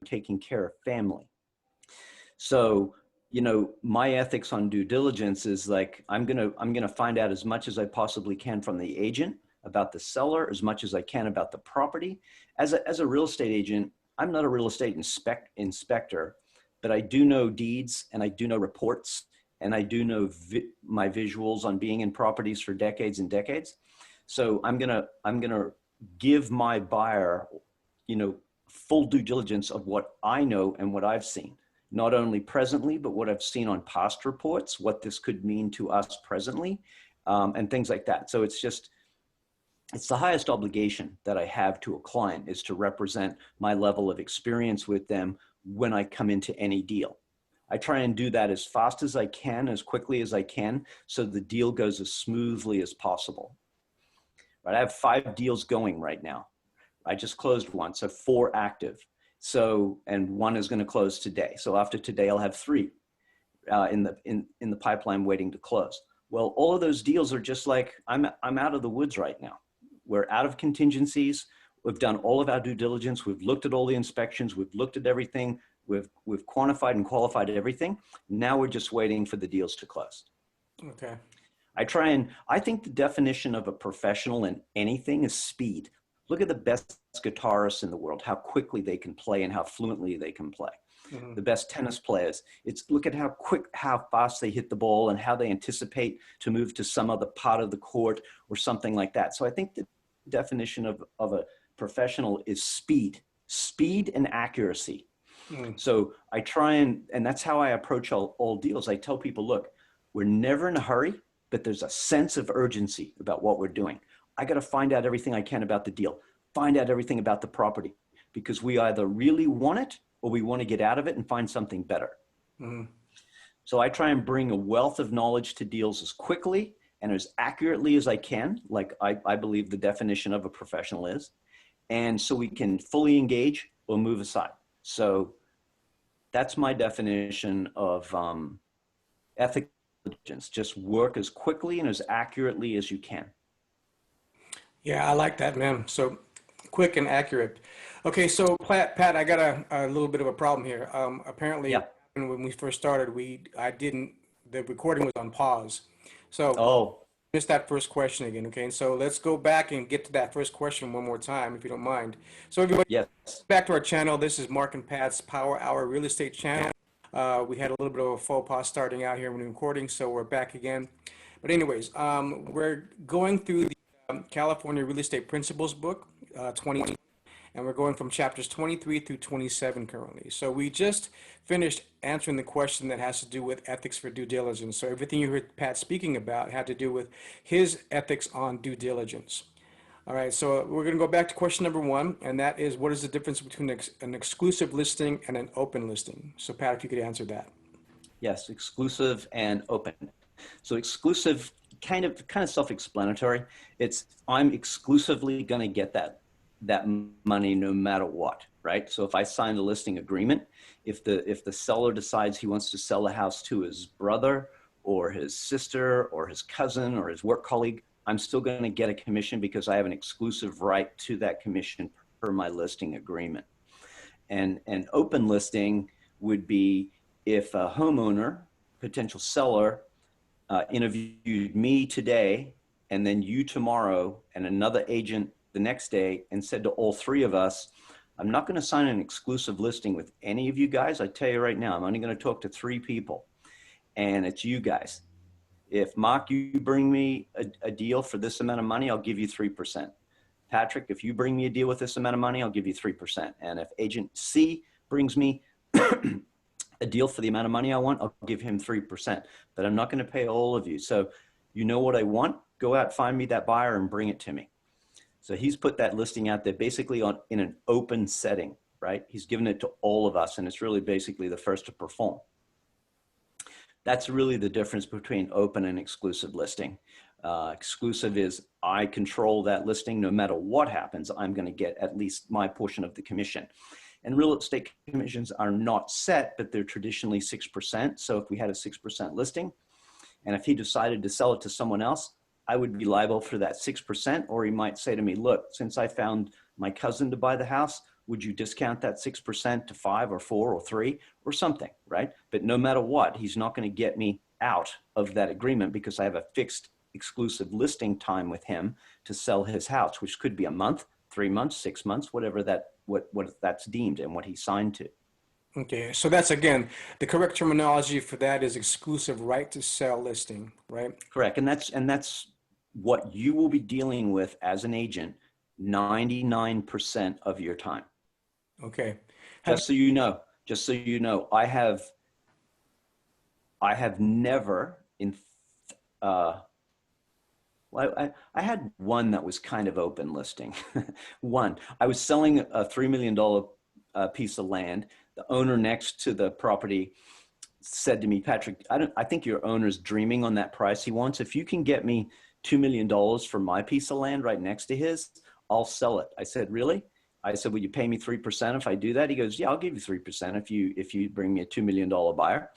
taking care of family. So, you know, my ethics on due diligence is like, I'm gonna find out as much as I possibly can from the agent about the seller, as much as I can about the property. As a real estate agent, I'm not a real estate inspector, but I do know deeds and I do know reports and I do know my visuals on being in properties for decades and decades. So I'm gonna give my buyer, you know, full due diligence of what I know and what I've seen, not only presently, but what I've seen on past reports, what this could mean to us presently, and things like that. So it's the highest obligation that I have to a client is to represent my level of experience with them when I come into any deal. I try and do that as fast as I can, as quickly as I can, so the deal goes as smoothly as possible. Right? I have 5 deals going right now. I just closed one, so 4 active. So, and 1 is going to close today. So after today, I'll have 3 in the pipeline waiting to close. Well, all of those deals are just like, I'm out of the woods right now. We're out of contingencies. We've done all of our due diligence. We've looked at all the inspections. We've looked at everything. We've quantified and qualified everything. Now we're just waiting for the deals to close. Okay. I think the definition of a professional in anything is speed. Look at the best guitarists in the world, how quickly they can play and how fluently they can play. Mm-hmm. The best tennis players, look at how fast they hit the ball and how they anticipate to move to some other part of the court or something like that. So I think the definition of a professional is speed and accuracy. Mm. So I try and that's how I approach all deals. I tell people, look, we're never in a hurry, but there's a sense of urgency about what we're doing. I got to find out everything I can about the deal, find out everything about the property, because we either really want it or we want to get out of it and find something better. Mm-hmm. So I try and bring a wealth of knowledge to deals as quickly and as accurately as I can, like I believe the definition of a professional is, and so we can fully engage or move aside. So that's my definition of ethical diligence. Just work as quickly and as accurately as you can. Yeah, I like that, man. So quick and accurate. Okay, so Pat, I got a little bit of a problem here. Apparently, yeah. When we first started, the recording was on pause. So missed that first question again. Okay, and so let's go back and get to that first question one more time, if you don't mind. So everybody, yes. Back to our channel. This is Mark and Pat's Power Hour Real Estate channel. We had a little bit of a faux pas starting out here when recording, so we're back again. But anyways, we're going through the California Real Estate Principles book, 20, and we're going from chapters 23 through 27 currently. So we just finished answering the question that has to do with ethics for due diligence. So everything you heard Pat speaking about had to do with his ethics on due diligence. All right, so we're going to go back to question number 1, and that is, what is the difference between an exclusive listing and an open listing? So Pat, if you could answer that. Yes, exclusive and open. So exclusive, kind of self-explanatory. It's I'm exclusively going to get that money no matter what, right? So if I sign the listing agreement, if the seller decides he wants to sell the house to his brother or his sister or his cousin or his work colleague, I'm still going to get a commission because I have an exclusive right to that commission per my listing agreement. And an open listing would be if a homeowner, potential seller, interviewed me today and then you tomorrow and another agent the next day and said to all 3 of us, I'm not going to sign an exclusive listing with any of you guys. I tell you right now, I'm only going to talk to 3 people, and it's you guys. If Mark, you bring me a deal for this amount of money, I'll give you 3%. Patrick, if you bring me a deal with this amount of money, I'll give you 3%. And if agent C brings me a deal for the amount of money I want, I'll give him 3%, but I'm not going to pay all of you. So you know what I want? Go out, find me that buyer and bring it to me. So he's put that listing out there basically in an open setting, right? He's given it to all of us, and it's really basically the first to perform. That's really the difference between open and exclusive listing. Exclusive is I control that listing. No matter what happens, I'm going to get at least my portion of the commission. And real estate commissions are not set, but they're traditionally 6%. So if we had a 6% listing, and if he decided to sell it to someone else, I would be liable for that 6%. Or he might say to me, look, since I found my cousin to buy the house, would you discount that 6% to 5 or 4 or 3 or something, right? But no matter what, he's not going to get me out of that agreement because I have a fixed exclusive listing time with him to sell his house, which could be a month, 3 months, 6 months, whatever that, what that's deemed and what he signed to. Okay, so that's again, the correct terminology for that is exclusive right to sell listing, right? Correct. And that's what you will be dealing with as an agent 99% of your time. Okay. Just so you know, I have never well, I had one that was kind of open listing. One, I was selling a $3 million piece of land. The owner next to the property said to me, Patrick, I think your owner's dreaming on that price he wants. If you can get me $2 million for my piece of land right next to his, I'll sell it. I said, really? I said, will you pay me 3% if I do that? He goes, yeah, I'll give you 3% if you bring me a $2 million buyer.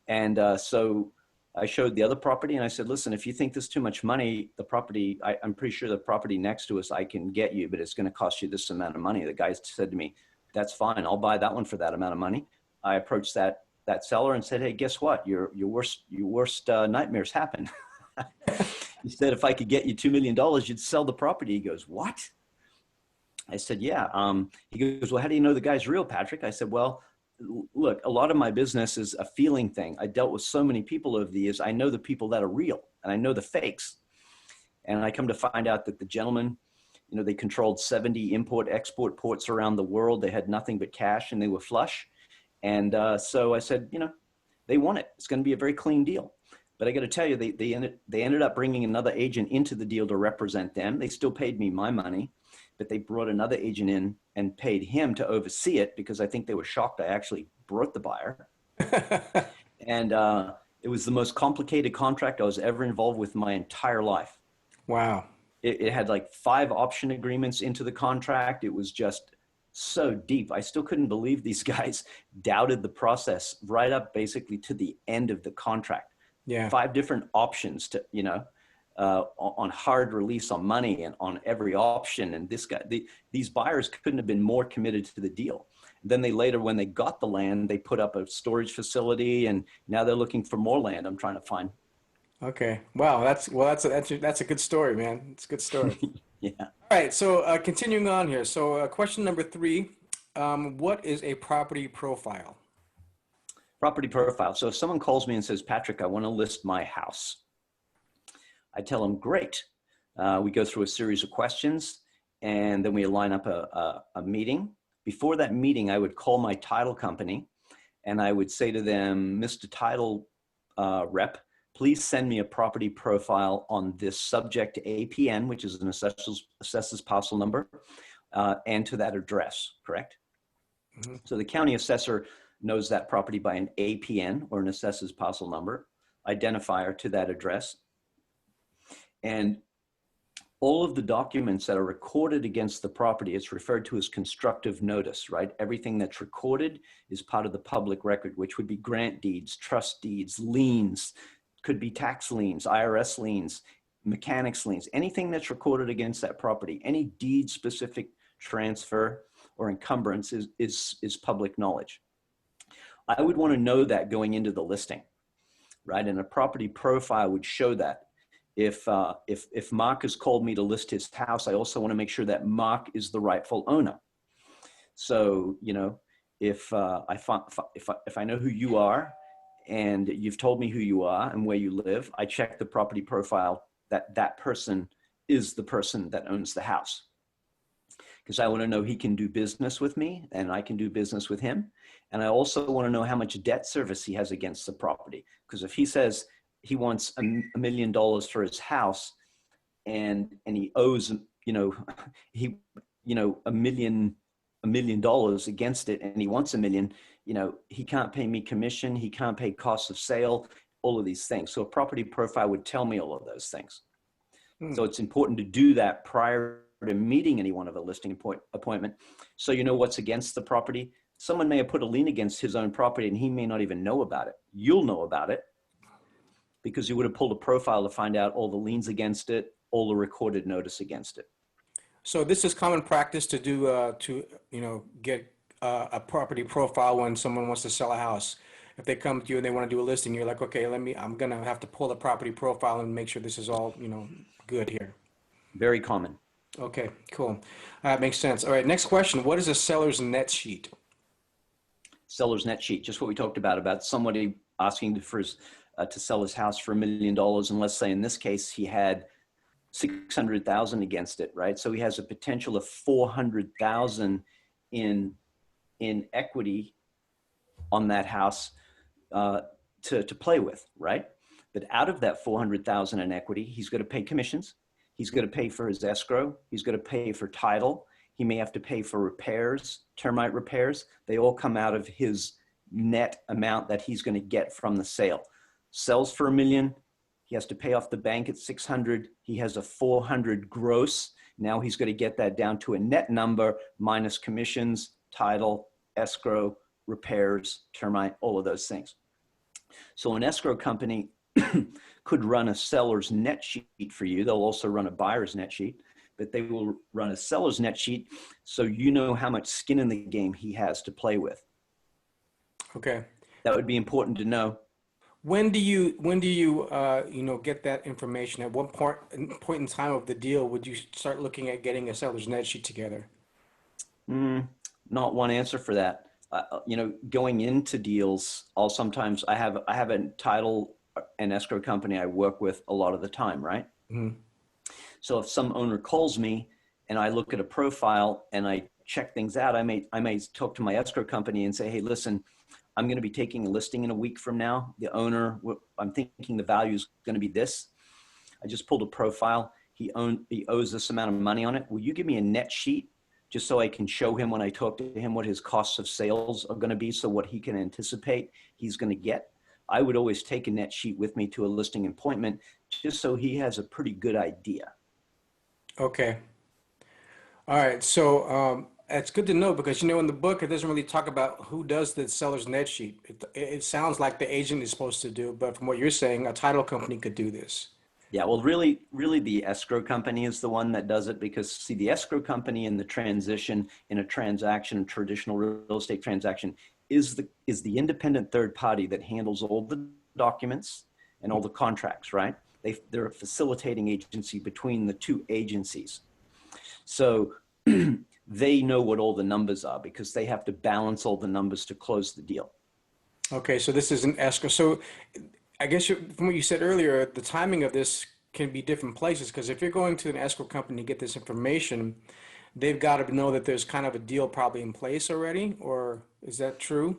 And so I showed the other property and I said, listen, if you think there's too much money, the property, I'm pretty sure the property next to us, I can get you, but it's going to cost you this amount of money. The guy said to me, that's fine. I'll buy that one for that amount of money. I approached that seller and said, hey, guess what? Your worst nightmares happen. He said, if I could get you $2 million, you'd sell the property. He goes, what? I said, yeah. He goes, well, how do you know the guy's real, Patrick? I said, well, look, a lot of my business is a feeling thing. I dealt with so many people over the years. I know the people that are real and I know the fakes. And I come to find out that the gentleman, you know, they controlled 70 import-export ports around the world. They had nothing but cash and they were flush. And so I said, you know, they want it. It's going to be a very clean deal. But I got to tell you, they ended up bringing another agent into the deal to represent them. They still paid me my money, but they brought another agent in and paid him to oversee it because I think they were shocked I actually brought the buyer. And it was the most complicated contract I was ever involved with in my entire life. Wow. It had like 5 option agreements into the contract. It was just so deep. I still couldn't believe these guys doubted the process right up basically to the end of the contract. Yeah. 5 different options to, you know, on hard release on money and on every option. And this guy, these buyers couldn't have been more committed to the deal. Then they later, when they got the land, they put up a storage facility and now they're looking for more land. I'm trying to find. Okay. Wow. That's a good story, man. It's a good story. Yeah. All right. So continuing on here. So question number 3, what is a property profile? Property profile. So if someone calls me and says, Patrick, I want to list my house, I tell them, great. We go through a series of questions and then we line up a meeting. Before that meeting, I would call my title company and I would say to them, Mr. Title Rep, please send me a property profile on this subject APN, which is an assessor's parcel number, and to that address, correct? Mm-hmm. So the county assessor knows that property by an APN or an assessor's parcel number, identifier to that address. And all of the documents that are recorded against the property, it's referred to as constructive notice, right? Everything that's recorded is part of the public record, which would be grant deeds, trust deeds, liens, could be tax liens, IRS liens, mechanics liens, anything that's recorded against that property, any deed specific transfer or encumbrance is public knowledge. I would want to know that going into the listing, right? And a property profile would show that. If Mark has called me to list his house, I also want to make sure that Mark is the rightful owner. So, you know, if I know who you are and you've told me who you are and where you live, I check the property profile that that person is the person that owns the house. Because I want to know he can do business with me and I can do business with him. And I also want to know how much debt service he has against the property. Because if he says he wants $1 million for his house and he owes, you know, $1 million against it and he wants $1 million, you know, he can't pay me commission, he can't pay costs of sale, all of these things. So a property profile would tell me all of those things. So it's important to do that prior to meeting anyone of a listing appointment, so you know what's against the property. Someone may have put a lien against his own property and he may not even know about it. You'll know about it because you would have pulled a profile to find out all the liens against it, all the recorded notice against it. So this is common practice to do get a property profile when someone wants to sell a house. If they come to you and they want to do a listing, you're like, okay, I'm gonna have to pull the property profile and make sure this is all, good here. Very common. Okay, cool. Makes sense. All right, next question. What is a seller's net sheet? Seller's net sheet, just what we talked about somebody asking to sell his house for $1 million. And let's say in this case, he had 600,000 against it, right? So he has a potential of 400,000 in equity on that house to play with, right? But out of that 400,000 in equity, he's going to pay commissions. He's going to pay for his escrow. He's going to pay for title. He may have to pay for repairs, termite repairs. They all come out of his net amount that he's going to get from the sale. Sells for $1 million. He has to pay off the bank at 600. He has a 400 gross. Now he's going to get that down to a net number minus commissions, title, escrow, repairs, termite, all of those things. So an escrow company could run a seller's net sheet for you. They'll also run a buyer's net sheet, but they will run a seller's net sheet so you know how much skin in the game he has to play with. Okay. That would be important to know. When do you get that information? At what point in time of the deal would you start looking at getting a seller's net sheet together? Not one answer for that. Going into deals, I have a title and escrow company I work with a lot of the time, right? Mm-hmm. So if some owner calls me and I look at a profile and I check things out, I may talk to my escrow company and say, hey, listen, I'm going to be taking a listing in a week from now. The owner, I'm thinking the value is going to be this. I just pulled a profile. He owes this amount of money on it. Will you give me a net sheet just so I can show him when I talk to him what his costs of sales are going to be, so what he can anticipate he's going to get? I would always take a net sheet with me to a listing appointment just so he has a pretty good idea. Okay. All right. So it's good to know because, in the book, it doesn't really talk about who does the seller's net sheet. It sounds like the agent is supposed to do, but from what you're saying, a title company could do this. Yeah, well, really the escrow company is the one that does it because, see, the escrow company in the transition in a transaction, traditional real estate transaction, is the independent third party that handles all the documents and all the contracts, right? They're a facilitating agency between the two agencies. So they know what all the numbers are because they have to balance all the numbers to close the deal. Okay, so this is an escrow. So I guess from what you said earlier, the timing of this can be different places because if you're going to an escrow company to get this information, they've got to know that there's kind of a deal probably in place already, or is that true?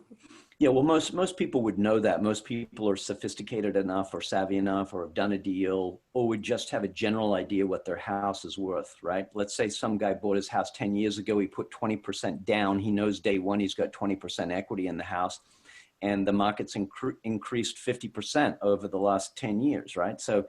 Yeah, well, most people would know that. Most people are sophisticated enough or savvy enough or have done a deal or would just have a general idea what their house is worth, right? Let's say some guy bought his house 10 years ago. He put 20% down. He knows day one he's got 20% equity in the house. And the market's increased 50% over the last 10 years, right? So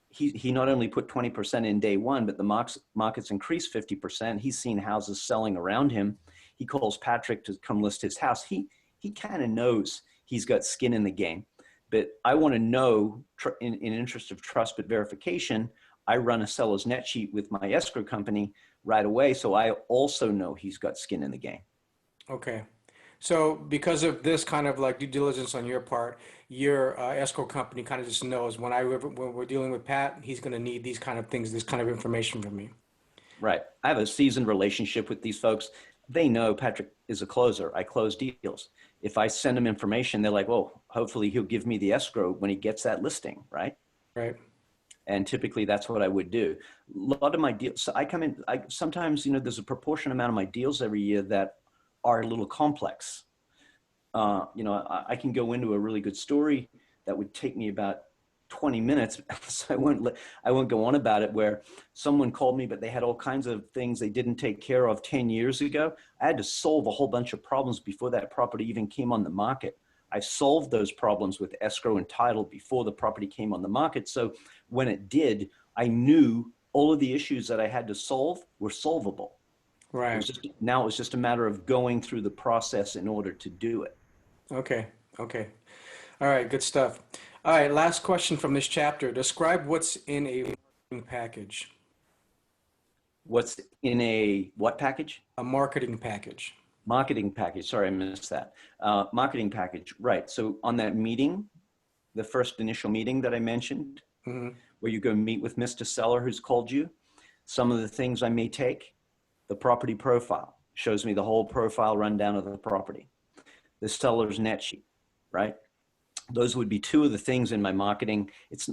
he not only put 20% in day one, but the market's increased 50%. He's seen houses selling around him. He calls Patrick to come list his house. He kind of knows he's got skin in the game. But I want to know, in interest of trust but verification, I run a seller's net sheet with my escrow company right away, so I also know he's got skin in the game. Okay. So because of this kind of like due diligence on your part, your escrow company kind of just knows when we're dealing with Pat, he's going to need these kind of things, this kind of information from me. Right. I have a seasoned relationship with these folks. They know Patrick is a closer. I close deals. If I send them information, they're like, well, hopefully he'll give me the escrow when he gets that listing, right? Right. And typically that's what I would do. A lot of my deals, so sometimes, there's a proportion amount of my deals every year that are a little complex. I can go into a really good story that would take me about 20 minutes. So I won't go on about it, where someone called me, but they had all kinds of things they didn't take care of 10 years ago. I had to solve a whole bunch of problems before that property even came on the market. I solved those problems with escrow and title before the property came on the market. So when it did, I knew all of the issues that I had to solve were solvable. Right. Now it was just a matter of going through the process in order to do it. Okay. Okay. All right. Good stuff. All right. Last question from this chapter. Describe what's in a marketing package. What's in a what package? A marketing package. Marketing package. Sorry, I missed that. Marketing package. Right. So on that meeting, the first initial meeting that I mentioned, where you go meet with Mr. Seller who's called you, some of the things I may take, the property profile shows me the whole profile rundown of the property, the seller's net sheet, right? Those would be two of the things in my marketing.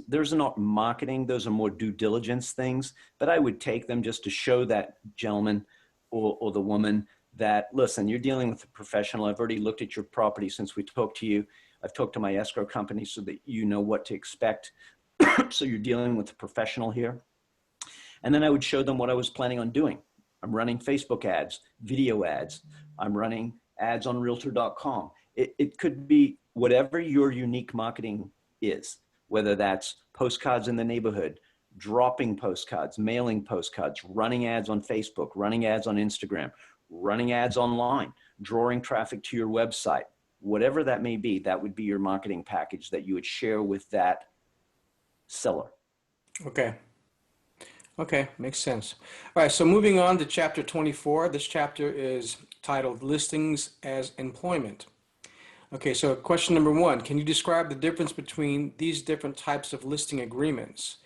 There's not marketing, those are more due diligence things, but I would take them just to show that gentleman or the woman that, listen, you're dealing with a professional. I've already looked at your property since we talked to you. I've talked to my escrow company so that you know what to expect. So you're dealing with a professional here. And then I would show them what I was planning on doing. I'm running Facebook ads, video ads. I'm running ads on realtor.com. It could be whatever your unique marketing is, whether that's postcards in the neighborhood, dropping postcards, mailing postcards, running ads on Facebook, running ads on Instagram, running ads online, drawing traffic to your website, whatever that may be, that would be your marketing package that you would share with that seller. Okay. Okay, makes sense. All right, so moving on to chapter 24. This chapter is titled Listings as Employment. Okay, so question number one, can you describe the difference between these different types of listing agreements?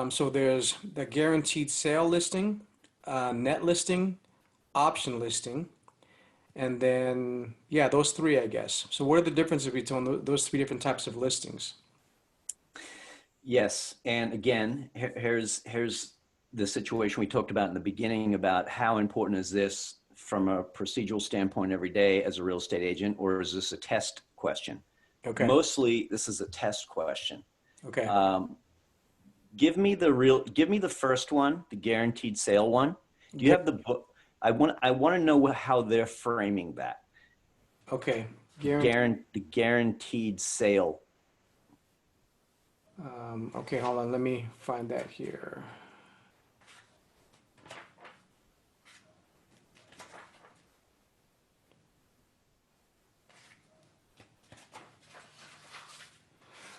So there's the guaranteed sale listing, net listing, option listing, and then, yeah, those three, I guess. So what are the differences between those three different types of listings? Yes, and again, here's the situation we talked about in the beginning about how important is this from a procedural standpoint every day as a real estate agent, or is this a test question? Okay. Mostly, this is a test question. Okay. Give me the first one, the guaranteed sale one. Do you have the book? I want to know how they're framing that. Okay. The guaranteed sale. Okay, hold on. Let me find that here.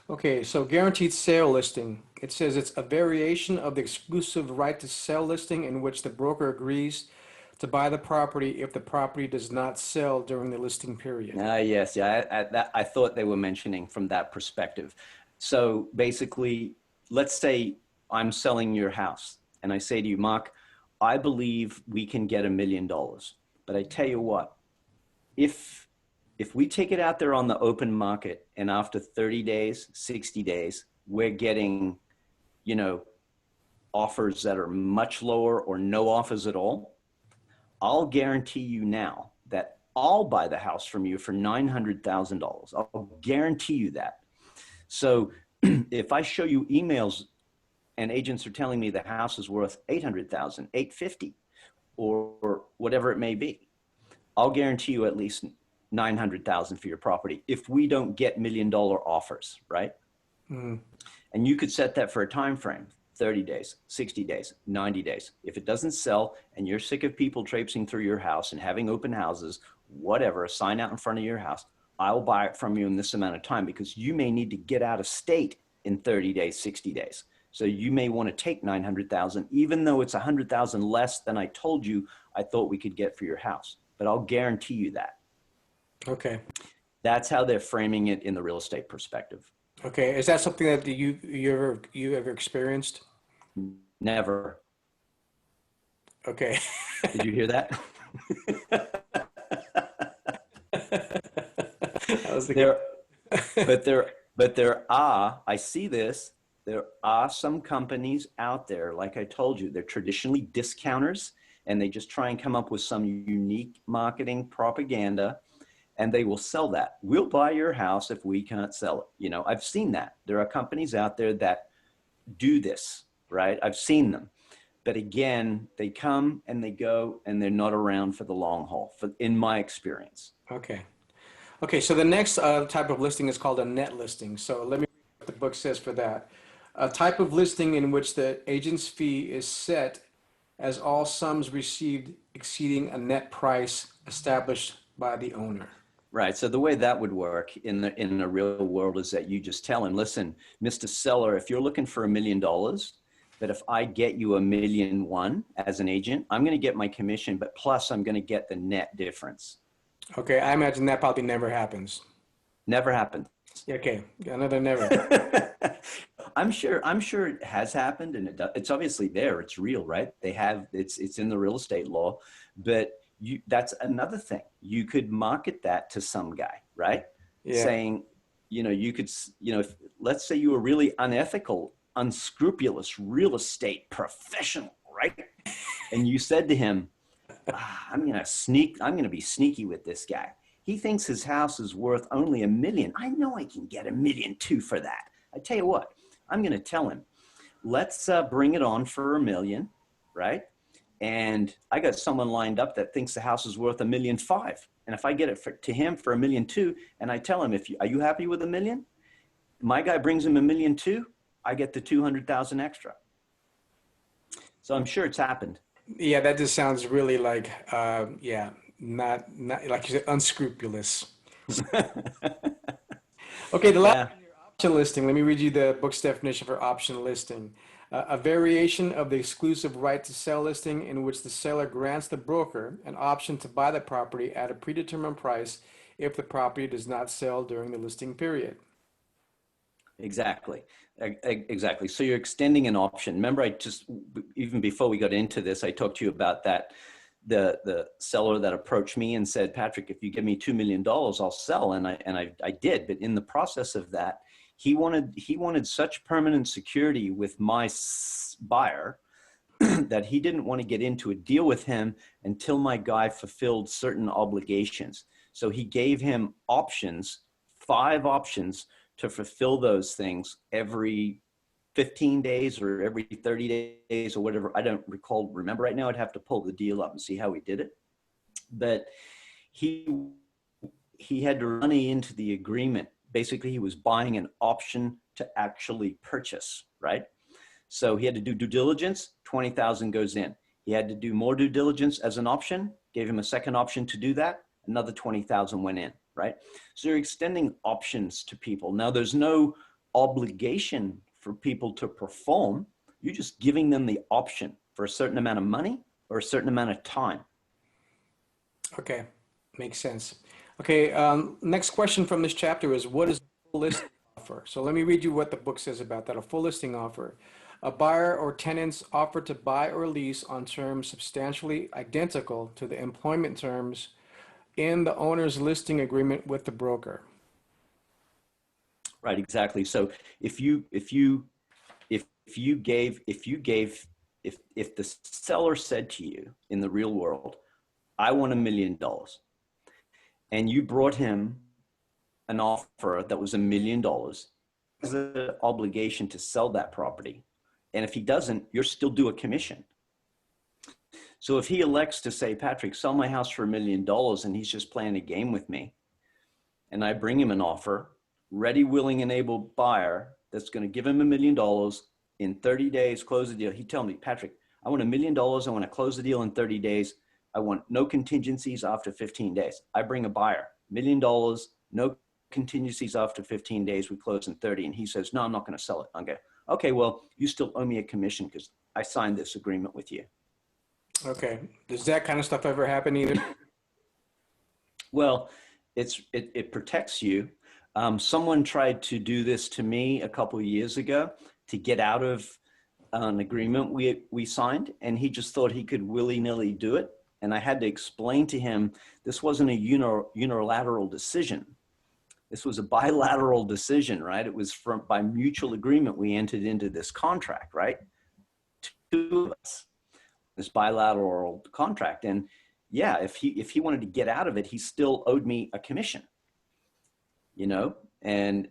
Okay, so guaranteed sale listing. It says it's a variation of the exclusive right to sell listing in which the broker agrees to buy the property if the property does not sell during the listing period. Yes, yeah, I thought they were mentioning from that perspective. So basically, let's say I'm selling your house and I say to you, Mark, I believe we can get $1 million. But I tell you what, if we take it out there on the open market and after 30 days, 60 days, we're getting, offers that are much lower or no offers at all, I'll guarantee you now that I'll buy the house from you for $900,000. I'll guarantee you that. So if I show you emails and agents are telling me the house is worth 800,000, 850, or whatever it may be, I'll guarantee you at least 900,000 for your property if we don't get $1 million offers, right? Mm. And you could set that for a time frame, 30 days, 60 days, 90 days. If it doesn't sell and you're sick of people traipsing through your house and having open houses, whatever, a sign out in front of your house, I'll buy it from you in this amount of time because you may need to get out of state in 30 days, 60 days. So you may want to take 900,000, even though it's 100,000 less than I told you I thought we could get for your house. But I'll guarantee you that. Okay. That's how they're framing it in the real estate perspective. Okay. Is that something that you ever experienced? Never. Okay. Did you hear that? But there are, I see this, there are some companies out there, like I told you, they're traditionally discounters and they just try and come up with some unique marketing propaganda and they will sell that. We'll buy your house if we can't sell it. I've seen that. There are companies out there that do this, right? I've seen them. But again, they come and they go and they're not around for the long haul, in my experience. Okay. Okay, so the next type of listing is called a net listing. So let me read what the book says for that. A type of listing in which the agent's fee is set as all sums received exceeding a net price established by the owner. Right. So the way that would work in the real world is that you just tell him, listen, Mr. Seller, if you're looking for $1 million, But if I get you $1,000,001 as an agent, I'm going to get my commission, but plus I'm going to get the net difference. Okay, I imagine that probably never happens. Never happened. Okay, another never. I'm sure it has happened, and it's obviously there. It's real, right? It's in the real estate law, but that's another thing. You could market that to some guy, right? Yeah. Saying, you could, if, let's say you were really unethical, unscrupulous real estate professional, right? And you said to him, I'm going to be sneaky with this guy. He thinks his house is worth only $1,000,000. I know I can get $1,000,002 for that. I tell you what, I'm going to tell him, let's bring it on for $1,000,000, right? And I got someone lined up that thinks the house is worth $1,000,005. And if I get it to him for $1,000,002, and I tell him, are you happy with $1,000,000? My guy brings him $1,000,002. I get the 200,000 extra. So I'm sure it's happened. Yeah, that just sounds really like, yeah, not like you said, unscrupulous. Okay, the last option listing. Let me read you the book's definition for option listing. A variation of the exclusive right to sell listing in which the seller grants the broker an option to buy the property at a predetermined price if the property does not sell during the listing period. Exactly. Exactly. So you're extending an option. Remember, even before we got into this, I talked to you about that, the seller that approached me and said, Patrick, if you give me $2 million, I'll sell. And I did. But in the process of that, he wanted such permanent security with my buyer that he didn't want to get into a deal with him until my guy fulfilled certain obligations. So he gave him options, 5 options, to fulfill those things every 15 days or every 30 days or whatever. I don't remember right now. I'd have to pull the deal up and see how he did it. But he had to run money into the agreement. Basically, he was buying an option to actually purchase, right? So he had to do due diligence, 20,000 goes in. He had to do more due diligence as an option, gave him a second option to do that, another 20,000 went in, right? So you're extending options to people. Now there's no obligation for people to perform. You're just giving them the option for a certain amount of money or a certain amount of time. Okay, makes sense. Okay, next question from this chapter is, what is a full listing offer? So let me read you what the book says about that. A full listing offer: a buyer or tenant's offer to buy or lease on terms substantially identical to the employment terms in the owner's listing agreement with the broker. Right, exactly. So if the seller said to you in the real world, I want $1 million, and you brought him an offer that was $1 million, there's an obligation to sell that property. And if he doesn't, you're still due a commission. So if he elects to say, Patrick, sell my house for $1 million, and he's just playing a game with me, and I bring him an offer, ready, willing, and able buyer that's going to give him $1 million in 30 days, close the deal. He tell me, Patrick, I want $1 million. I want to close the deal in 30 days. I want no contingencies after 15 days. I bring a buyer, $1 million, no contingencies after 15 days. We close in 30. And he says, no, I'm not going to sell it. I'm going, okay, well, you still owe me a commission because I signed this agreement with you. Okay. Does that kind of stuff ever happen either? Well, it protects you. Someone tried to do this to me a couple of years ago to get out of an agreement we signed, and he just thought he could willy-nilly do it. And I had to explain to him, this wasn't a unilateral decision. This was a bilateral decision, right? It was by mutual agreement we entered into this contract, right? Two of us, this bilateral contract. And yeah, if he wanted to get out of it, he still owed me a commission, you know? And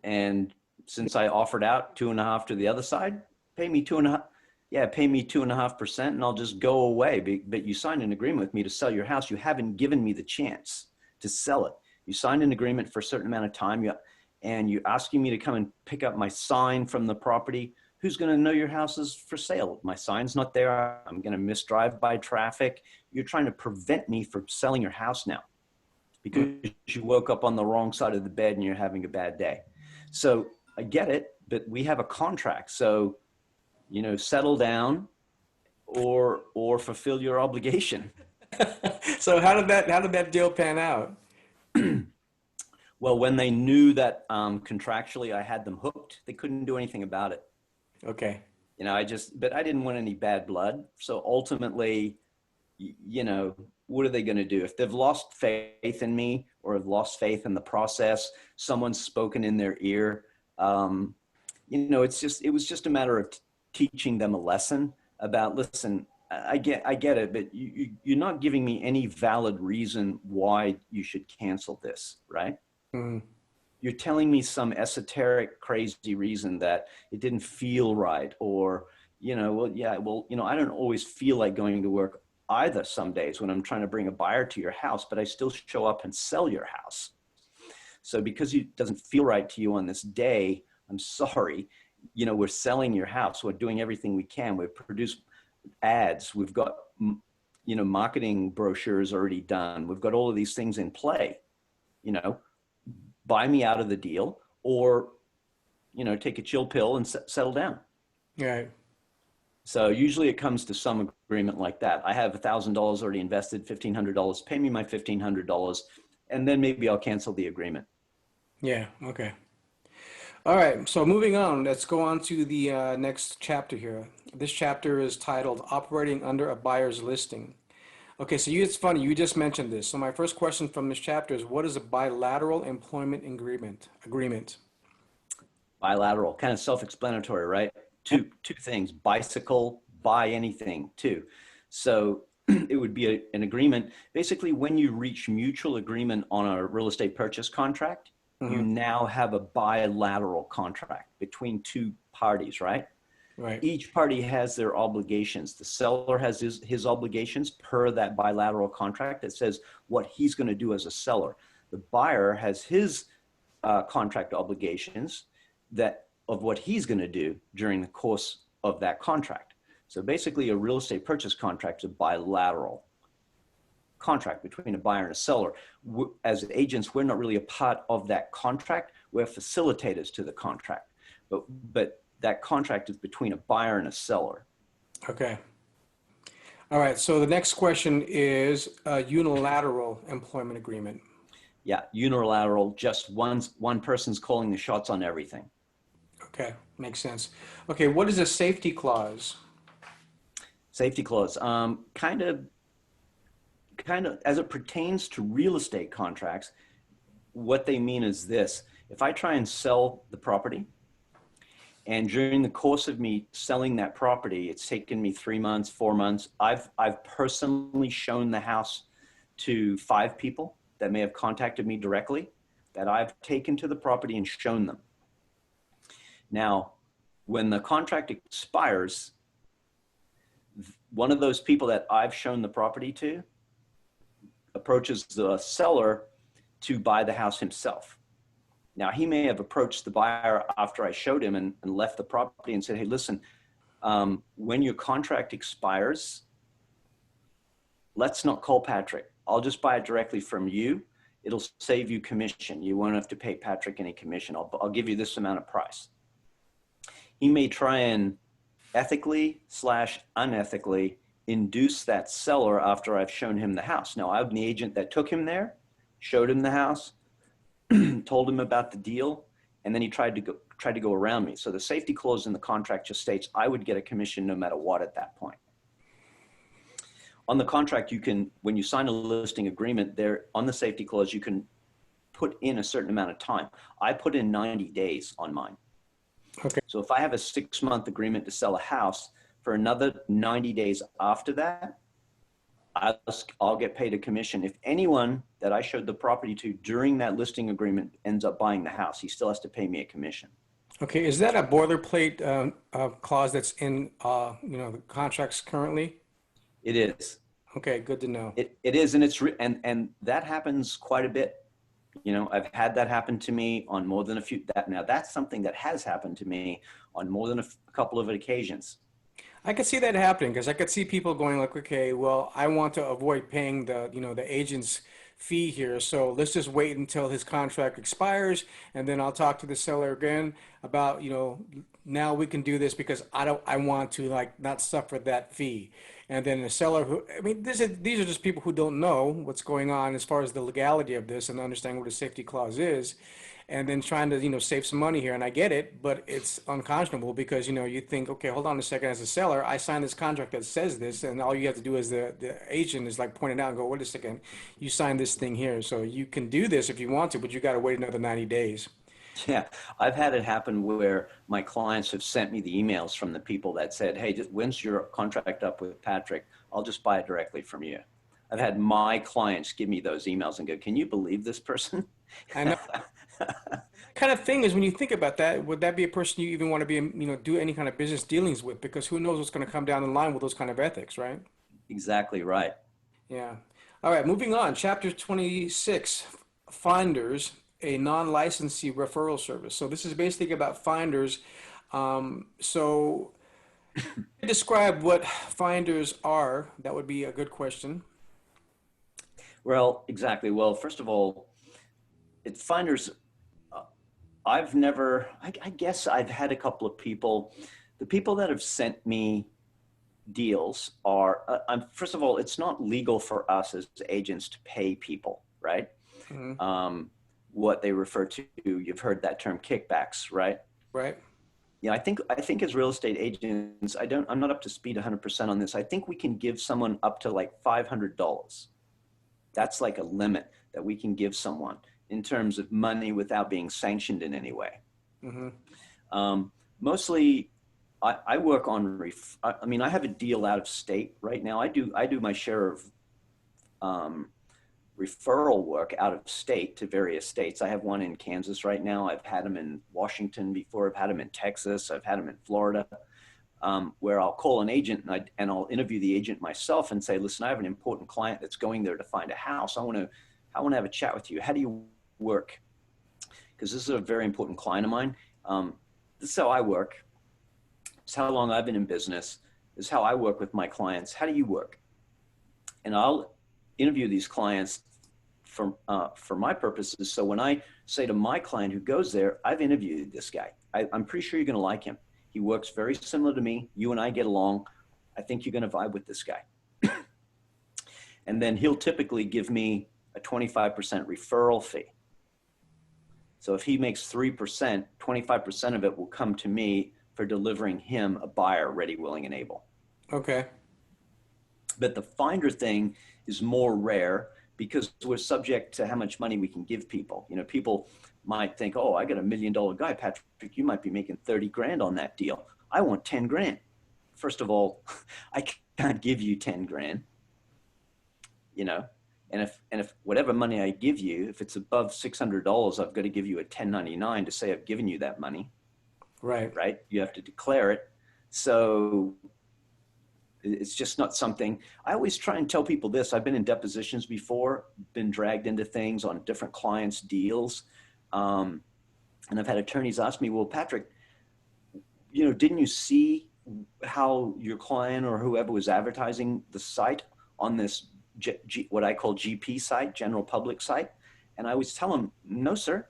since I offered out 2.5 to the other side, pay me 2.5. Yeah, pay me 2.5% and I'll just go away. But you signed an agreement with me to sell your house. You haven't given me the chance to sell it. You signed an agreement for a certain amount of time, and you're asking me to come and pick up my sign from the property. Who's going to know your house is for sale? My sign's not there. I'm going to miss drive-by traffic. You're trying to prevent me from selling your house now because you woke up on the wrong side of the bed and you're having a bad day. So I get it, but we have a contract. So settle down or fulfill your obligation. So how did that deal pan out? Well, when they knew that contractually I had them hooked, they couldn't do anything about it. Okay. But I didn't want any bad blood. So ultimately, what are they going to do? If they've lost faith in me or have lost faith in the process, someone's spoken in their ear. It was just a matter of teaching them a lesson about, listen, I get it, but you're not giving me any valid reason why you should cancel this, right? Mhm. You're telling me some esoteric, crazy reason that it didn't feel right, or, I don't always feel like going to work either some days when I'm trying to bring a buyer to your house, but I still show up and sell your house. So because it doesn't feel right to you on this day, I'm sorry, we're selling your house. We're doing everything we can. We've produced ads. We've got, marketing brochures already done. We've got all of these things in play, buy me out of the deal, or, take a chill pill and settle down. Right. So usually it comes to some agreement like that. I have $1,000 already invested, $1,500, pay me my $1,500, and then maybe I'll cancel the agreement. Yeah. Okay. All right. So moving on, let's go on to the next chapter here. This chapter is titled Operating Under a Buyer's Listing. Okay, so it's funny, you just mentioned this. So my first question from this chapter is, what is a bilateral employment agreement? Bilateral, kind of self-explanatory, right? Two things: bicycle, buy anything, too. So it would be an agreement. Basically, when you reach mutual agreement on a real estate purchase contract, you now have a bilateral contract between two parties, right? Right. Each party has their obligations. The seller has his obligations per that bilateral contract that says what he's going to do as a seller. The buyer has his contract obligations of what he's going to do during the course of that contract. So basically, a real estate purchase contract is a bilateral contract between a buyer and a seller. As agents, we're not really a part of that contract. We're facilitators to the contract, but that contract is between a buyer and a seller. Okay. All right. So the next question is a unilateral employment agreement. Yeah, unilateral, just one person's calling the shots on everything. Okay, makes sense. Okay, what is a safety clause? Safety clause, kind of as it pertains to real estate contracts, what they mean is this: if I try and sell the property, and during the course of me selling that property, it's taken me 3 months, 4 months. I've personally shown the house to 5 people that may have contacted me directly, that I've taken to the property and shown them. Now, when the contract expires, one of those people that I've shown the property to approaches the seller to buy the house himself. Now, he may have approached the buyer after I showed him and left the property and said, hey, listen, when your contract expires, let's not call Patrick. I'll just buy it directly from you. It'll save you commission. You won't have to pay Patrick any commission. I'll give you this amount of price. He may try and ethically/unethically induce that seller after I've shown him the house. Now, I'm the agent that took him there, showed him the house, told him about the deal, and then he tried to go around me. So the safety clause in the contract just states I would get a commission no matter what at that point. On the contract, you can, when you sign a listing agreement, there on the safety clause, you can put in a certain amount of time. I put in 90 days on mine. Okay. So if I have a 6-month agreement to sell a house, for another 90 days after that, I'll get paid a commission. If anyone that I showed the property to during that listing agreement ends up buying the house, he still has to pay me a commission. Okay, is that a boilerplate clause that's in the contracts currently? It is. Okay, good to know. It is, and and that happens quite a bit. I've had that happen to me on more than a few. Now that's something that has happened to me on more than a couple of occasions. I could see that happening because I could see people going like, okay, well, I want to avoid paying the agent's fee here, so let's just wait until his contract expires, and then I'll talk to the seller again about, now we can do this because I want to like not suffer that fee. And then the seller who, I mean, these are just people who don't know what's going on as far as the legality of this and understand what a safety clause is. And then trying to, save some money here. And I get it, but it's unconscionable because, you think, okay, hold on a second. As a seller, I signed this contract that says this, and all you have to do as the agent is like point it out and go, wait a second, you signed this thing here. So you can do this if you want to, but you got to wait another 90 days. Yeah, I've had it happen where my clients have sent me the emails from the people that said, hey, when's your contract up with Patrick? I'll just buy it directly from you. I've had my clients give me those emails and go, can you believe this person? I know. Kind of thing is when you think about that, would that be a person you even want to be, do any kind of business dealings with? Because who knows what's going to come down the line with those kind of ethics, right? Exactly right. Yeah. All right, moving on. Chapter 26, Finders, a non-licensee referral service. So this is basically about Finders. So describe what Finders are. That would be a good question. Well, exactly. Well, first of all, it's Finders. I've never, I guess I've had a couple of people, the people that have sent me deals are, first of all, it's not legal for us as agents to pay people, right? Mm-hmm. What they refer to, you've heard that term kickbacks, right? Right. Yeah, I think as real estate agents, I'm not up to speed 100% on this. I think we can give someone up to like $500. That's like a limit that we can give someone in terms of money without being sanctioned in any way. Mm-hmm. Mostly, I work on. I mean, I have a deal out of state right now. I do my share of referral work out of state to various states. I have one in Kansas right now. I've had them in Washington before. I've had them in Texas. I've had them in Florida. Where I'll call an agent and I'll interview the agent myself and say, listen, I have an important client that's going there to find a house. I want to have a chat with you. How do you work? Because this is a very important client of mine. This is how I work. It's how long I've been in business. This is how I work with my clients. How do you work? And I'll interview these clients for my purposes. So when I say to my client who goes there, I've interviewed this guy. I'm pretty sure you're going to like him. He works very similar to me. You and I get along. I think you're going to vibe with this guy. And then he'll typically give me a 25% referral fee. So if he makes 3%, 25% of it will come to me for delivering him a buyer ready, willing, and able. Okay. But the finder thing is more rare because we're subject to how much money we can give people. People might think, oh, I got $1 million guy, Patrick, you might be making 30 grand on that deal. I want 10 grand. First of all, I can't give you 10 grand, and if whatever money I give you, if it's above $600, I've got to give you a 1099 to say I've given you that money. Right. Right. You have to declare it. So it's just not something. I always try and tell people this. I've been in depositions before, been dragged into things on different clients' deals. And I've had attorneys ask me, well, Patrick, didn't you see how your client or whoever was advertising the site on this, what I call GP site, general public site? And I always tell them, no, sir,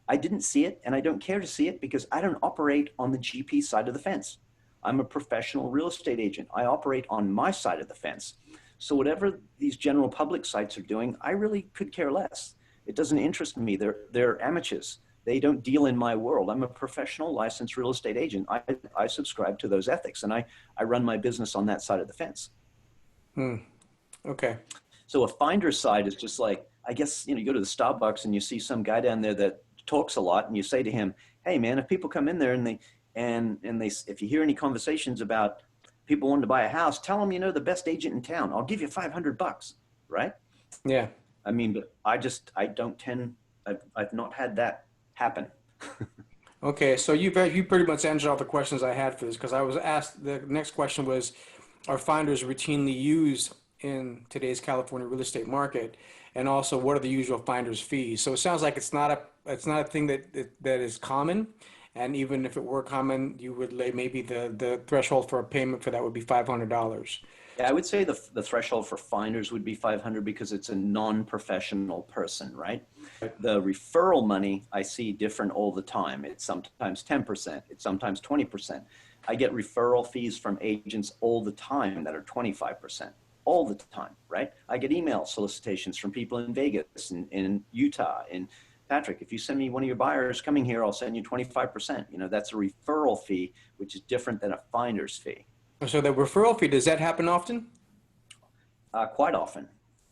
I didn't see it. And I don't care to see it because I don't operate on the GP side of the fence. I'm a professional real estate agent. I operate on my side of the fence. So whatever these general public sites are doing, I really could care less. It doesn't interest me. They're amateurs. They don't deal in my world. I'm a professional licensed real estate agent. I subscribe to those ethics and I run my business on that side of the fence. Okay. So a finder side is just like, I guess, you go to the Starbucks and you see some guy down there that talks a lot and you say to him, hey man, if people come in there and they, if you hear any conversations about people wanting to buy a house, tell them, the best agent in town. I'll give you $500, right? Yeah. I mean, but I've not had that happen. Okay. So you pretty much answered all the questions I had for this because I was asked, the next question was, are finders routinely used in today's California real estate market? And also, what are the usual finders fees? So it sounds like it's not a thing that is common. And even if it were common, you would lay maybe the threshold for a payment for that would be $500. I would say the threshold for finders would be 500 because it's a non-professional person, right? The referral money I see different all the time. It's sometimes 10%, it's sometimes 20%. I get referral fees from agents all the time that are 25%, all the time, right? I get email solicitations from people in Vegas, in Utah, in Patrick, if you send me one of your buyers coming here, I'll send you 25%. You know, that's a referral fee, which is different than a finder's fee. So the referral fee, does that happen often? Quite often.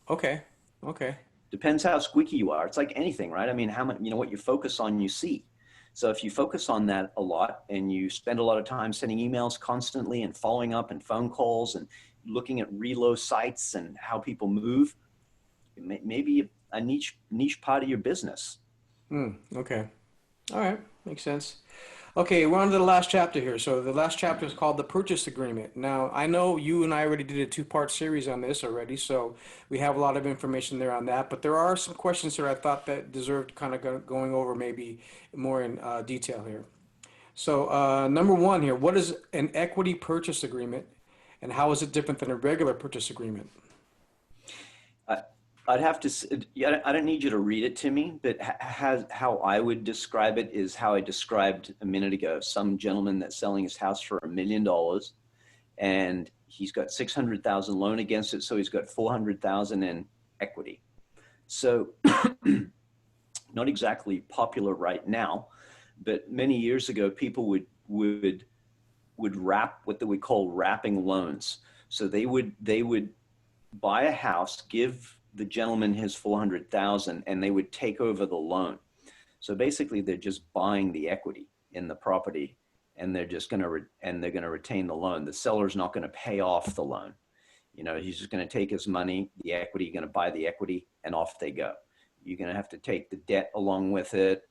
Okay. Okay. Depends how squeaky you are. It's like anything, right? I mean, how much, you know, what you focus on, you see. So if you focus on that a lot and you spend a lot of time sending emails constantly and following up and phone calls and looking at reload sites and how people move, maybe a niche part of your business. Okay. All right. Makes sense. Okay, we're on to the last chapter here. So the last chapter is called the purchase agreement. Now, I know you and I already did a two-part series on this already, so we have a lot of information there on that. But there are some questions here I thought that deserved kind of going over maybe more in detail here. So number one here, what is an equity purchase agreement, and how is it different than a regular purchase agreement? I'd have to, I don't need you to read it to me, but how I would describe it is how I described a minute ago. Some gentleman that's selling his house for $1 million and he's got 600,000 loan against it. So he's got 400,000 in equity. So not exactly popular right now, but many years ago, people would wrap what we call wrapping loans. So they would buy a house, give the gentleman his 400,000 and they would take over the loan. So basically they're just buying the equity in the property and they're just going to retain the loan. The seller's not going to pay off the loan. You know, he's just going to take his money, the equity, going to buy the equity and off they go. You're going to have to take the debt along with it.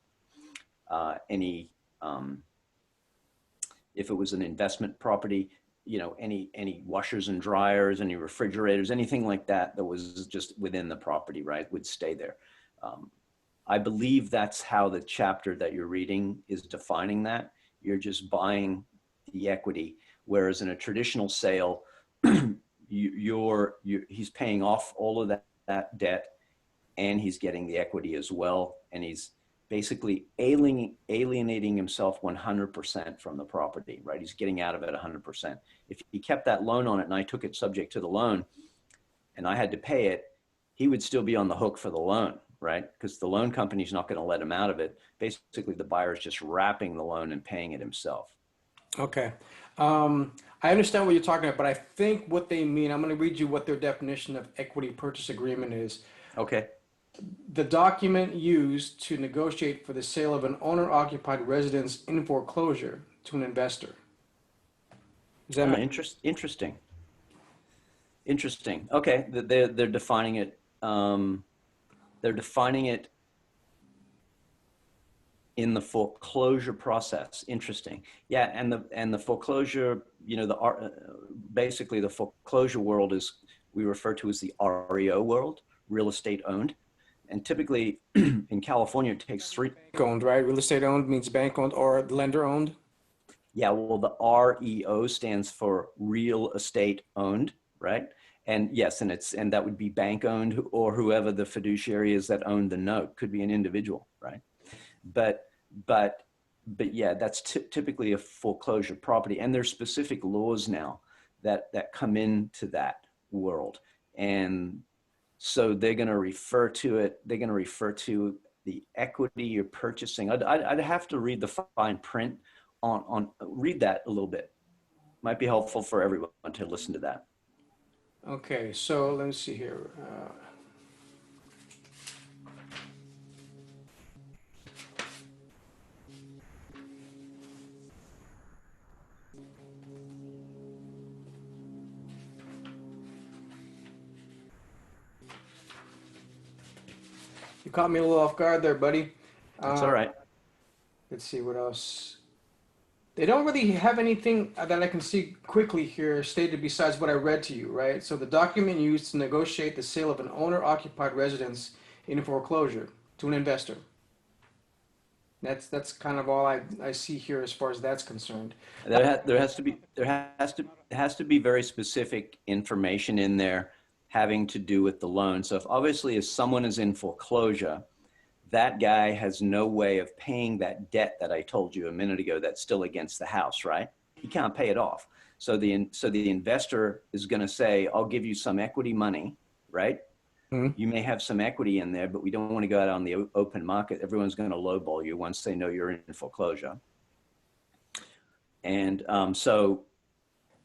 If it was an investment property, you know, any washers and dryers, any refrigerators, anything like that was just within the property, right, would stay there. I believe that's how the chapter that you're reading is defining that. You're just buying the equity, whereas in a traditional sale, he's paying off all of that debt and he's getting the equity as well. And he's basically alienating himself 100% from the property, right? He's getting out of it 100%. If he kept that loan on it and I took it subject to the loan and I had to pay it, he would still be on the hook for the loan, right? Because the loan company's not going to let him out of it. Basically, the buyer is just wrapping the loan and paying it himself. Okay. I understand what you're talking about, but I think what they mean, I'm going to read you what their definition of equity purchase agreement is. Okay. The document used to negotiate for the sale of an owner-occupied residence in foreclosure to an investor. Is that interesting? Interesting. Okay, they're defining it. They're defining it in the foreclosure process. Interesting. Yeah, and the foreclosure, you know, basically the foreclosure world is we refer to as the REO world, real estate owned. And typically in California, it takes three. Bank owned, right? Real estate owned means bank owned or lender owned. Yeah, well, the REO stands for real estate owned, right? And yes, and that would be bank owned or whoever the fiduciary is that owned the note. Could be an individual, right? But yeah, that's typically a foreclosure property, and there's specific laws now that come into that world, and so they're going to refer to it. They're going to refer to the equity you're purchasing. I'd have to read the fine print on read that a little bit. Might be helpful for everyone to listen to that. Okay, so let me see here. You caught me a little off guard there, buddy. That's all right. Let's see what else. They don't really have anything that I can see quickly here stated besides what I read to you, right? So the document used to negotiate the sale of an owner-occupied residence in foreclosure to an investor. That's kind of all I see here as far as that's concerned. There has to be very specific information in there having to do with the loan. So if someone is in foreclosure, that guy has no way of paying that debt that I told you a minute ago that's still against the house, right? He can't pay it off. So the investor is going to say, I'll give you some equity money, right? Mhm. You may have some equity in there, but we don't want to go out on the open market. Everyone's going to lowball you once they know you're in foreclosure. And so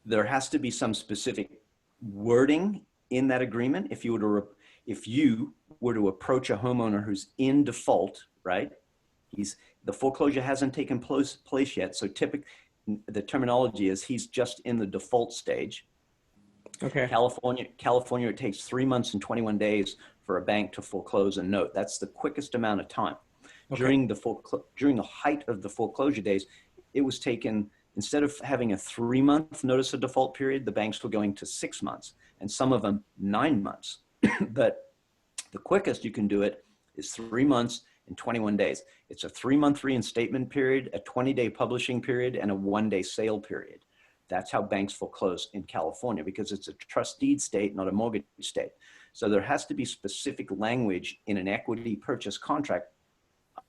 there has to be some specific wording in that agreement. If you were to approach a homeowner who's in default, right? The foreclosure hasn't taken place yet. So typically the terminology is he's just in the default stage. Okay. California, it takes 3 months and 21 days for a bank to foreclose a note. That's the quickest amount of time. Okay. During the height of the foreclosure days, it was taken, instead of having a 3-month notice of default period, the banks were going to 6 months, and some of them 9 months. But the quickest you can do it is 3 months and 21 days. It's a 3-month reinstatement period, a 20-day publishing period, and a 1-day sale period. That's how banks foreclose in California, because it's a trust deed state, not a mortgage state. So there has to be specific language in an equity purchase contract.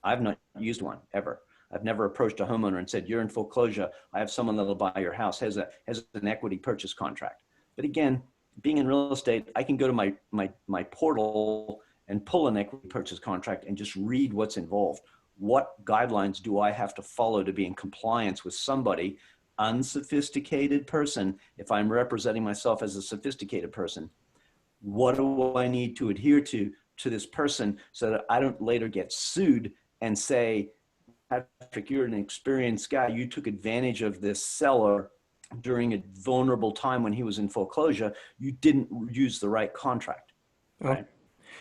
I've not used one ever. I've never approached a homeowner and said, you're in foreclosure. I have someone that'll buy your house, has an equity purchase contract. But again, being in real estate, I can go to my portal and pull an equity purchase contract and just read what's involved. What guidelines do I have to follow to be in compliance with somebody, unsophisticated person? If I'm representing myself as a sophisticated person, what do I need to adhere to this person so that I don't later get sued and say, Patrick, you're an experienced guy. You took advantage of this seller during a vulnerable time when he was in foreclosure. You didn't use the right contract, Oh. right?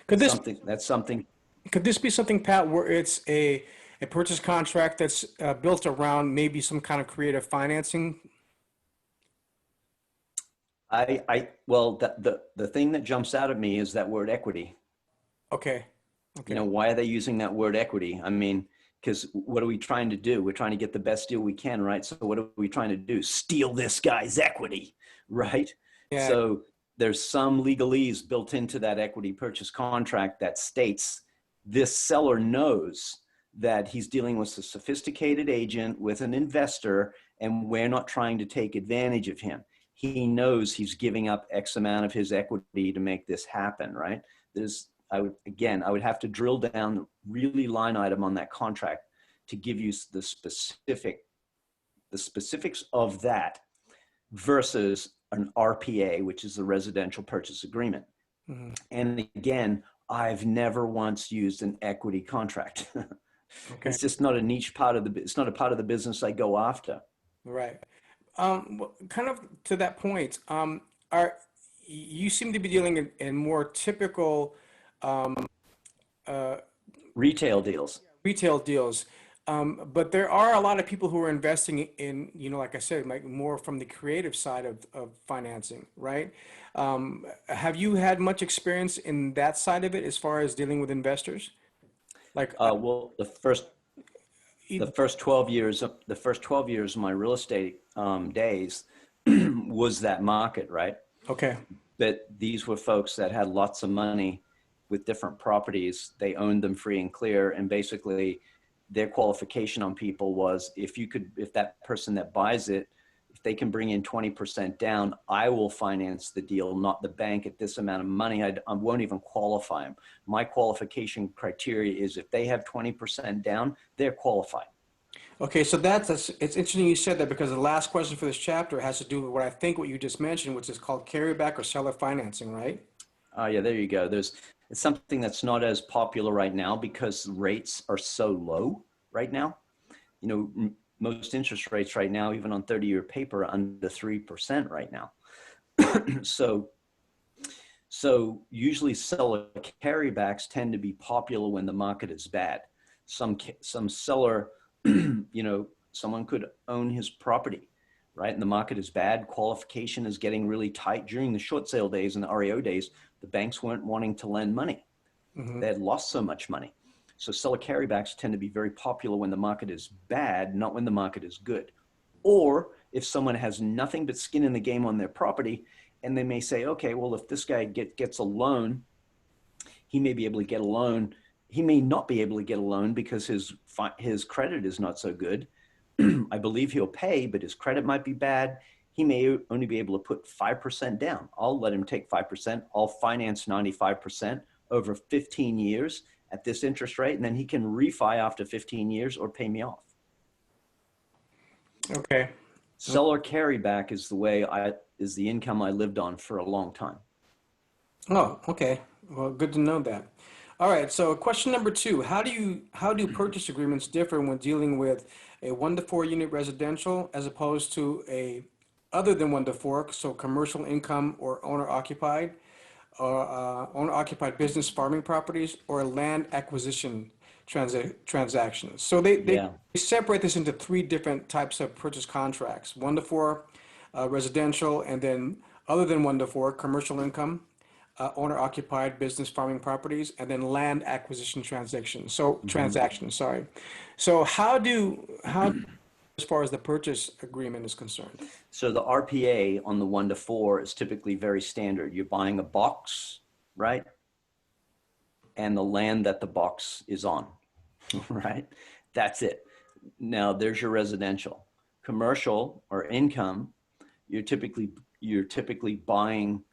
Could this That's something. could this be something, Pat, where it's a purchase contract that's built around maybe some kind of creative financing? Well, the thing that jumps out at me is that word equity. Okay. Okay. Why are they using that word equity? I mean, because what are we trying to do? We're trying to get the best deal we can, right? So what are we trying to do? Steal this guy's equity, right? Yeah. So there's some legalese built into that equity purchase contract that states this seller knows that he's dealing with a sophisticated agent, with an investor, and we're not trying to take advantage of him. He knows he's giving up X amount of his equity to make this happen, right? I would have to drill down really line item on that contract to give you the specifics of that versus an RPA, which is the residential purchase agreement. Mm-hmm. And again, I've never once used an equity contract. Okay. It's just not a niche part of it's not a part of the business I go after. Right. Kind of to that point, are you seem to be dealing in more typical uh, Retail deals. retail deals. But there are a lot of people who are investing in, like I said, like more from the creative side of financing, right? Have you had much experience in that side of it as far as dealing with investors? Like, Well, the first 12 years of my real estate days was that market, right? okay, But these were folks that had lots of money with different properties. They owned them free and clear. And basically their qualification on people was, if that person that buys it, if they can bring in 20% down, I will finance the deal, not the bank at this amount of money. I won't even qualify them. My qualification criteria is if they have 20% down, they're qualified. okay. So it's interesting you said that, because the last question for this chapter has to do with what you just mentioned, which is called carryback or seller financing, right? Yeah, there you go. It's something that's not as popular right now because rates are so low right now. Most interest rates right now, even on 30-year paper, are under 3% right now. So usually seller carrybacks tend to be popular when the market is bad. Some seller, someone could own his property, right? And the market is bad. Qualification is getting really tight. During the short sale days and the REO days, the banks weren't wanting to lend money. Mm-hmm. They had lost so much money. So seller carrybacks tend to be very popular when the market is bad, not when the market is good. Or if someone has nothing but skin in the game on their property, and they may say, okay, well, if this guy gets a loan, he may be able to get a loan. He may not be able to get a loan because his credit is not so good. I believe he'll pay, but his credit might be bad. He may only be able to put 5% down. I'll let him take 5%. I'll finance 95% over 15 years at this interest rate, and then he can refi after 15 years or pay me off. Okay. Seller carryback is the income I lived on for a long time. Oh, okay. Well, good to know that. All right. So question number 2, how do purchase agreements differ when dealing with a 1 to 4 unit residential as opposed to a other than 1 to 4, so commercial income or owner occupied, or owner occupied business farming properties or land acquisition transactions? So they separate this into 3 different types of purchase contracts: 1 to 4 residential, and then other than 1 to 4 commercial income, owner occupied business farming properties, and then land acquisition transactions. So transactions, sorry. So how as far as the purchase agreement is concerned? So the RPA on the 1 to 4 is typically very standard. You're buying a box, right? And the land that the box is on, right? That's it. Now there's your residential. Commercial or income, you're typically buying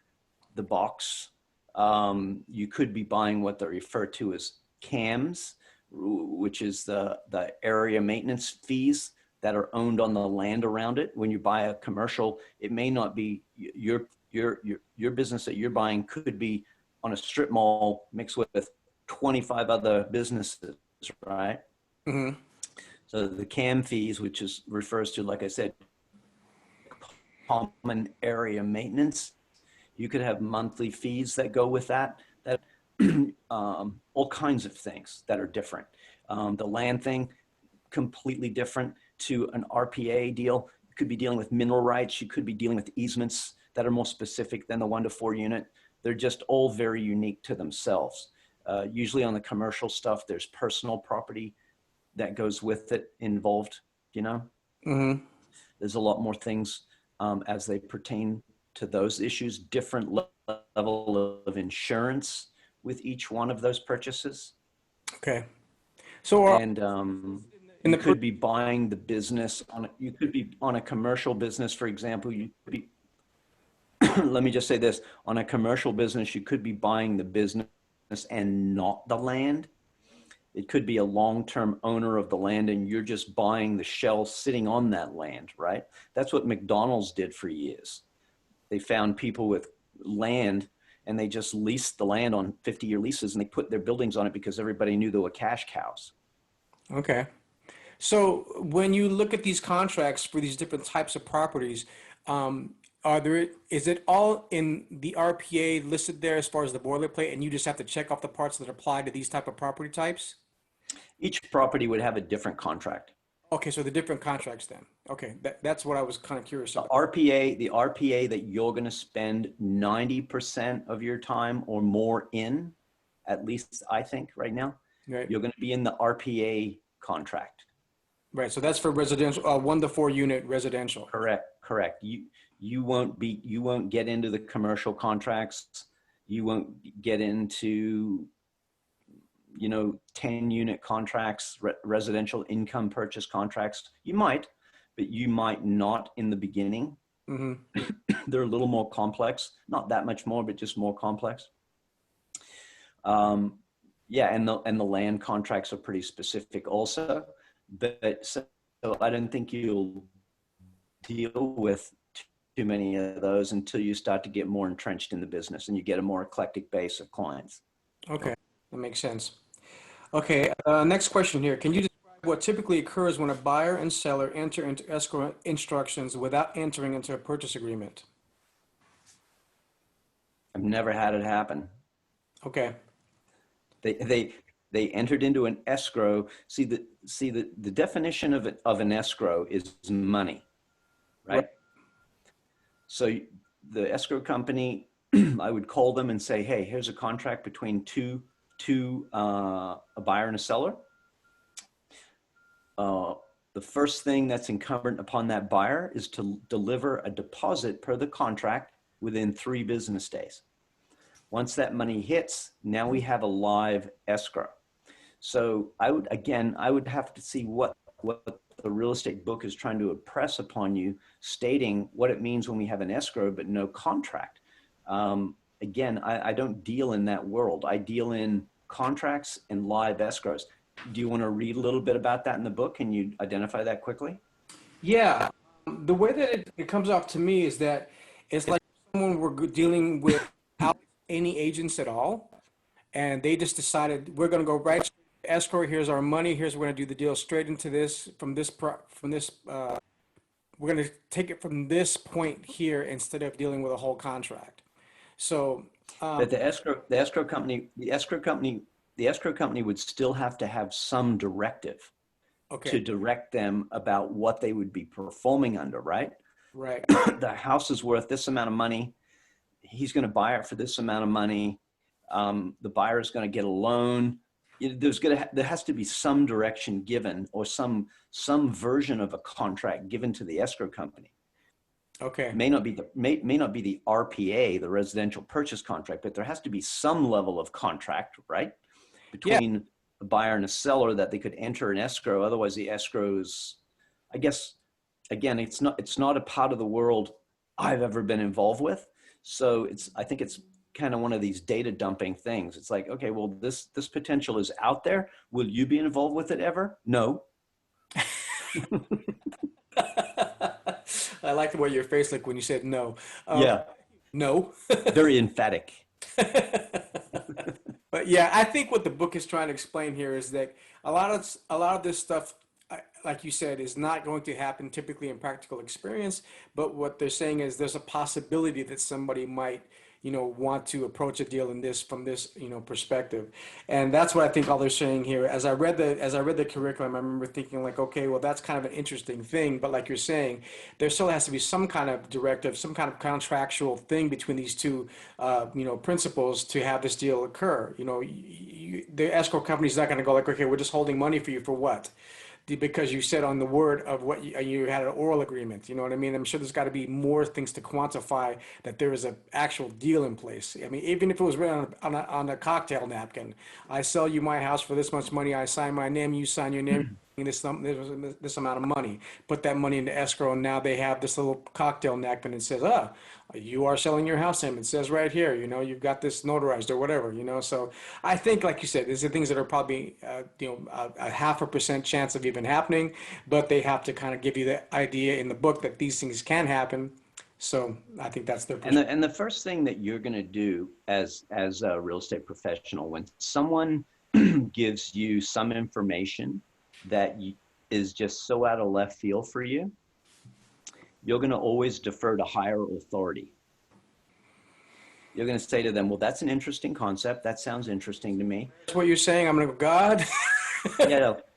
the box. You could be buying what they refer to as CAMs, which is the area maintenance fees that are owned on the land around it. When you buy a commercial, it may not be your business that you're buying, could be on a strip mall mixed with 25 other businesses, right? Mm-hmm. So the CAM fees, which refers to, like I said, common area maintenance. You could have monthly fees that go with that all kinds of things that are different. The land thing, completely different to an RPA deal. You could be dealing with mineral rights. You could be dealing with easements that are more specific than the 1 to 4 unit. They're just all very unique to themselves. Usually on the commercial stuff, there's personal property that goes with it involved, you know? Mm-hmm. There's a lot more things as they pertain to those issues, different level of insurance with each one of those purchases. Okay. So you could be buying the business you could be on a commercial business, for example. You could be, let me just say this, on a commercial business, you could be buying the business and not the land. It could be a long-term owner of the land and you're just buying the shell sitting on that land, right? That's what McDonald's did for years. They found people with land and they just leased the land on 50-year leases and they put their buildings on it because everybody knew they were cash cows. Okay. So when you look at these contracts for these different types of properties, is it all in the RPA listed there as far as the boilerplate, and you just have to check off the parts that apply to these type of property types? Each property would have a different contract. Okay, so the different contracts then. Okay, that's what I was kind of curious about. The RPA that you're going to spend 90% of your time or more in, at least I think right now, right, you're going to be in the RPA contract. Right, so that's for residential, 1 to 4 unit residential. Correct. You won't get into the commercial contracts. You won't get into 10 unit contracts, residential income purchase contracts. You might, but you might not in the beginning. Mm-hmm. They're a little more complex, not that much more, but just more complex. Yeah, and the land contracts are pretty specific also, but so I don't think you'll deal with too many of those until you start to get more entrenched in the business and you get a more eclectic base of clients. Okay, that makes sense. Okay, next question here. Can you describe what typically occurs when a buyer and seller enter into escrow instructions without entering into a purchase agreement? I've never had it happen. Okay. They entered into an escrow. See the definition of an escrow is money, right? So the escrow company, I would call them and say, hey, here's a contract between two to a buyer and a seller, the first thing that's incumbent upon that buyer is to deliver a deposit per the contract within 3 business days. Once that money hits, now we have a live escrow. So I would have to see what the real estate book is trying to impress upon you, stating what it means when we have an escrow but no contract. Again, I don't deal in that world. I deal in contracts and live escrows. Do you want to read a little bit about that in the book? Can you identify that quickly? Yeah, the way that it comes off to me is that it's like someone we're dealing with without any agents at all, and they just decided we're going to go right to escrow. Here's our money. Here's we're going to do the deal straight into this from this. We're going to take it from this point here instead of dealing with a whole contract. So, But the escrow company would still have to have some directive okay, to direct them about what they would be performing under, right? right. The house is worth this amount of money. He's going to buy it for this amount of money. The buyer is going to get a loan. There has to be some direction given, or some version of a contract given to the escrow company. Okay. May not be the RPA, the residential purchase contract, but there has to be some level of contract, right, between a buyer and a seller that they could enter an escrow. Otherwise, the escrow is, I guess, again, it's not a part of the world I've ever been involved with. So I think it's kind of one of these data dumping things. It's like, okay, well, this potential is out there. Will you be involved with it ever? No. I like the way your face looked when you said no. Yeah. No. Very emphatic. But yeah, I think what the book is trying to explain here is that a lot of this stuff, like you said, is not going to happen typically in practical experience. But what they're saying is there's a possibility that somebody might, want to approach a deal from this, perspective. And that's what I think all they're saying here. As I read the curriculum, I remember thinking like, okay, well, that's kind of an interesting thing. But like you're saying, there still has to be some kind of directive, some kind of contractual thing between these two, principles to have this deal occur. The escrow company's not going to go like, okay, we're just holding money for you for what? Because you said on the word of what you had an oral agreement, you know what I mean? I'm sure there's got to be more things to quantify that there is an actual deal in place. I mean, even if it was written on a cocktail napkin, I sell you my house for this much money, I sign my name, you sign your name, this amount of money, put that money into escrow, and now they have this little cocktail napkin that says, you are selling your house, and it says right here, you've got this notarized or whatever, so I think, like you said, these are things that are probably a 0.5% chance of even happening, but they have to kind of give you the idea in the book that these things can happen. So I think that's their and the first thing that you're going to do as a real estate professional, when someone gives you some information that is just so out of left field for you, you're going to always defer to higher authority. You're going to say to them, well, that's an interesting concept. That sounds interesting to me. That's what you're saying. I'm going to go, God.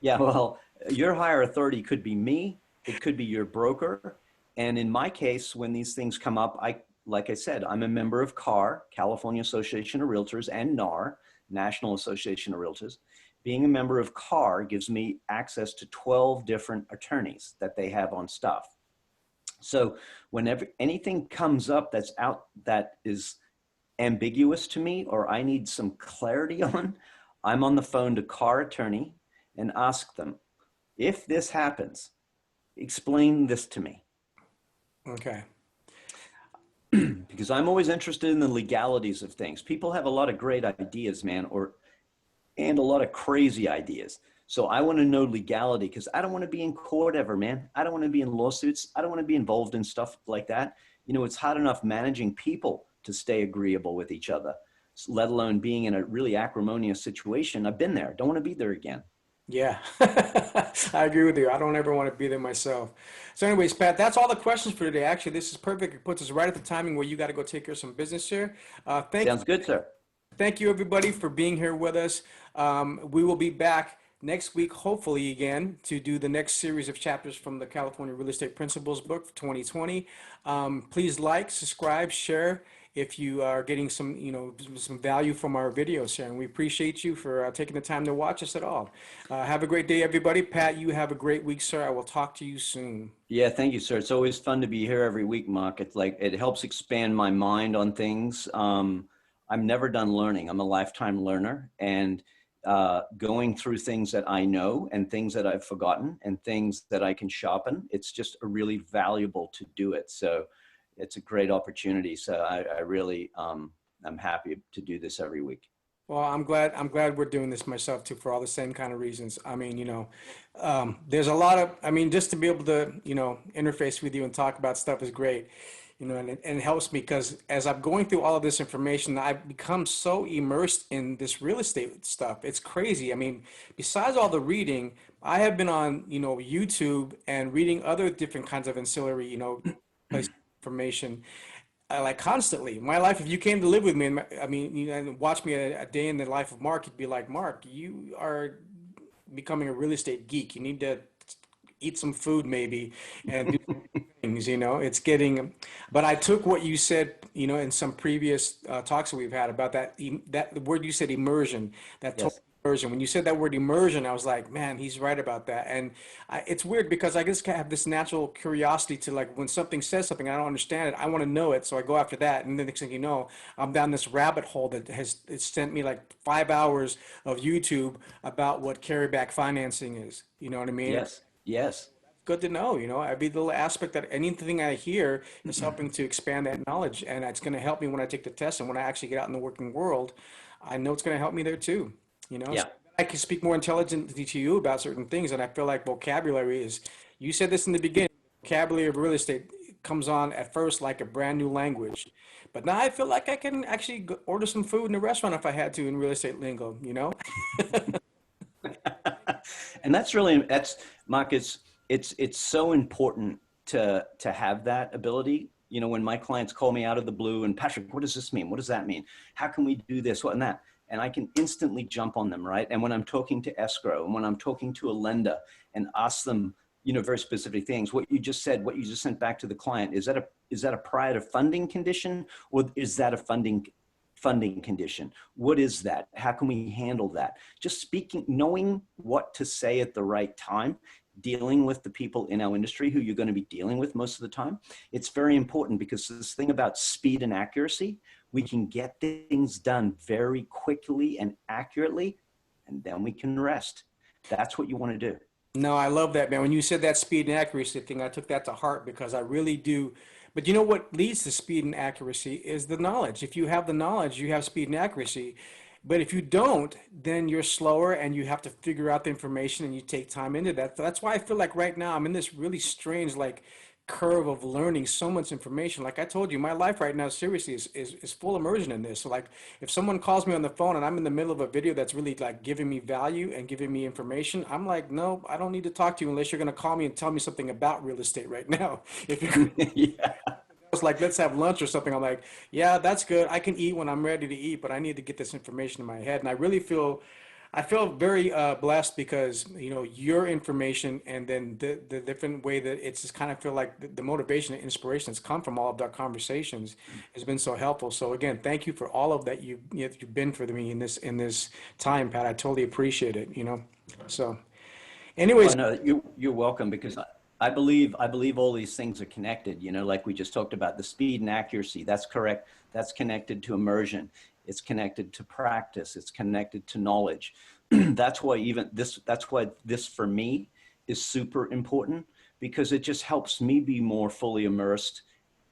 Yeah. Well, your higher authority could be me. It could be your broker. And in my case, when these things come up, like I said, I'm a member of CAR, California Association of Realtors, and NAR, National Association of Realtors. Being a member of CAR gives me access to 12 different attorneys that they have on staff. So whenever anything comes up that is ambiguous to me, or I need some clarity on, I'm on the phone to CAR attorney and ask them, if this happens, explain this to me. Okay. Because I'm always interested in the legalities of things. People have a lot of great ideas, man, and a lot of crazy ideas. So I want to know legality, because I don't want to be in court ever, man. I don't want to be in lawsuits. I don't want to be involved in stuff like that. It's hard enough managing people to stay agreeable with each other, let alone being in a really acrimonious situation. I've been there. Don't want to be there again. Yeah, I agree with you. I don't ever want to be there myself. So anyways, Pat, that's all the questions for today. Actually, this is perfect. It puts us right at the timing where you got to go take care of some business here. Sounds good, sir. Thank you, everybody, for being here with us. We will be back next week, hopefully again, to do the next series of chapters from the California Real Estate Principles book for 2020. Please like, subscribe, share. if you are getting some, some value from our videos here. And we appreciate you for taking the time to watch us at all. Have a great day, everybody. Pat, you have a great week, sir. I will talk to you soon. Yeah, thank you, sir. It's always fun to be here every week, Mark. It's like it helps expand my mind on things. I'm never done learning. I'm a lifetime learner, and going through things that I know and things that I've forgotten and things that I can sharpen, it's just a really valuable to do it. So it's a great opportunity. So I really, I'm happy to do this every week. Well, I'm glad we're doing this myself too for all the same kind of reasons. I mean, there's a lot of, I mean, just to be able to, interface with you and talk about stuff is great, and it helps me because as I'm going through all of this information, I've become so immersed in this real estate stuff. It's crazy. I mean, besides all the reading, I have been on, YouTube and reading other different kinds of ancillary, information like constantly. My life, if you came to live with me, and I mean, and watch me a day in the life of Mark, you'd be like, Mark, you are becoming a real estate geek. You need to eat some food maybe and do some things, it's getting, but I took what you said, in some previous talks that we've had about that the word you said, immersion, that total Yes. immersion. When you said that word immersion, I was like, man, he's right about that. And it's weird because I just have this natural curiosity to, like, when something says something, I don't understand it, I want to know it. So I go after that. And the next thing you know, I'm down this rabbit hole that it's sent me like 5 hours of YouTube about what carryback financing is. You know what I mean? Yes. Yes. Good to know, every little aspect that anything I hear is helping to expand that knowledge, and it's going to help me when I take the test and when I actually get out in the working world. I know it's going to help me there too, so Yeah. I can speak more intelligently to you about certain things. And I feel like vocabulary is, you said this in the beginning, vocabulary of real estate comes on at first like a brand new language, but now I feel like I can actually order some food in a restaurant if I had to in real estate lingo. And that's really, that's Mark, it's so important to have that ability. When my clients call me out of the blue and, Patrick, what does this mean? What does that mean? How can we do this? What and that? And I can instantly jump on them, right? And when I'm talking to escrow and when I'm talking to a lender and ask them, very specific things, what you just said, what you just sent back to the client, is that a prior to funding condition, or is that a funding condition? What is that? How can we handle that? Just speaking, knowing what to say at the right time, dealing with the people in our industry who you're going to be dealing with most of the time. It's very important because this thing about speed and accuracy, we can get things done very quickly and accurately, and then we can rest. That's what you want to do. No, I love that, man. When you said that speed and accuracy thing, I took that to heart because I really do. But you know what leads to speed and accuracy is the knowledge. If you have the knowledge, you have speed and accuracy. But if you don't, then you're slower and you have to figure out the information and you take time into that. That's why I feel like right now I'm in this really strange, like, curve of learning so much information. Like I told you, my life right now seriously is full immersion in this. So like if someone calls me on the phone and I'm in the middle of a video that's really like giving me value and giving me information, I'm like, no, I don't need to talk to you unless you're going to call me and tell me something about real estate right now. If you're Yeah. it's like, let's have lunch or something, I'm like, yeah, that's good. I can eat when I'm ready to eat, but I need to get this information in my head. And I feel very blessed because, your information and then the different way that it's just kind of feel like the motivation and inspiration that's come from all of our conversations has been so helpful. So again, thank you for all of that you've been for me in this time, Pat. I totally appreciate it. So Well, anyways, no, you're welcome because I believe all these things are connected, like we just talked about the speed and accuracy. That's correct. That's connected to immersion. It's connected to practice. It's connected to knowledge. That's why this for me is super important because it just helps me be more fully immersed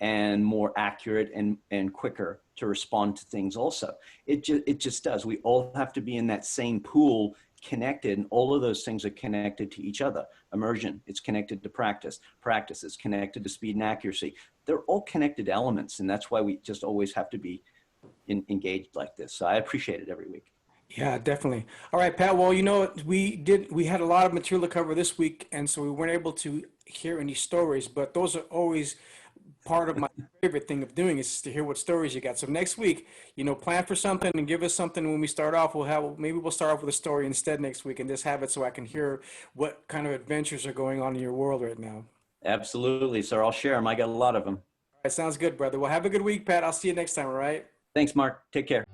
and more accurate and quicker to respond to things also. It just does. We all have to be in that same pool connected, and all of those things are connected to each other. Immersion, it's connected to practice. Practice is connected to speed and accuracy. They're all connected elements, and that's why we just always have to be engaged like this. So I appreciate it every week. yeah, definitely. All right, Pat. Well, we had a lot of material to cover this week, and so we weren't able to hear any stories, but those are always part of my favorite thing of doing is to hear what stories you got. So next week, plan for something and give us something when we start off. Maybe we'll start off with a story instead next week and just have it so I can hear what kind of adventures are going on in your world right now. Absolutely, sir. I'll share them. I got a lot of them. That sounds good, brother. Well, have a good week, Pat. I'll see you next time, all right? Thanks, Mark. Take care.